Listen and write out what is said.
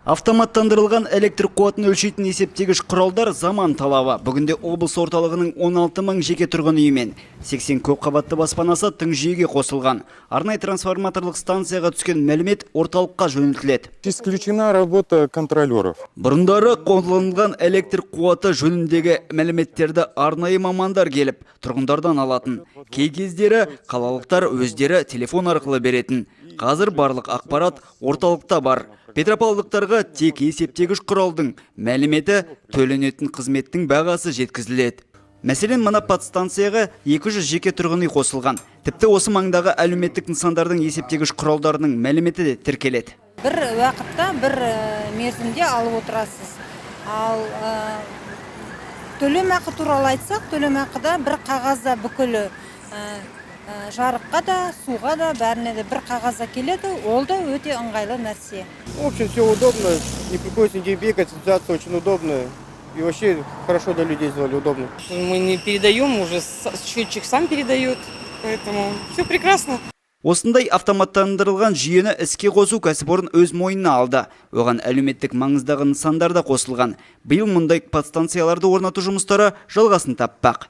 Автоматтандырылған электр қуатын өлшейтін есептегіш құралдар заман талабы. Бүгінде облыс орталығының 16 мың жеке тұрғын үй мен 80 көп қабатты баспанасы тың жүйеге қосылған. Арнайы трансформаторлық станцияға түскен мәлімет орталыққа жөнелтіледі. Исключена работа контролеров. Бұрындары қолданылған электр қуаты жөніндегі мәліметтерді арнайы мамандар келіп, тұрғындардан алатын. Кей кездері қалалықтар өздері телефон арқылы беретін. Қазір барлық ақпарат орталықта бар. Петропавлдықтарға тек есептегіш құралдың мәліметі, төленетін қызметтің бағасы жеткізіледі. Мәселен, мына подстанцияға 200 жеке тұрғын үй қосылған. Тіпті осы маңдағы әлеуметтік нысандардың есептегіш құралдарының мәліметі де тіркеледі. Бір уақытта, бір мерзімде алып отырасыз. Ал төлемақы туралы айтсақ, төлемақыда бір қағазда бүкілі жарыққа да, суға да, бәріне де бір қағазда келеді, ол да өте ыңғайлы нәрсе. В общем, все удобно, не приходится нигде бегать, связаться очень удобно. И вообще хорошо для людей сделали, удобно. Мы не передаем, уже счетчик сам передает, поэтому все прекрасно. Осындай автоматтандырылған жүйені іске қосу кәсіпорын өз мойнына алды. Оған әлеуметтік маңыздағы нысандар да қосылған. Биыл мұндай подстанцияларды орнату жұмыстары жалғасын таппақ.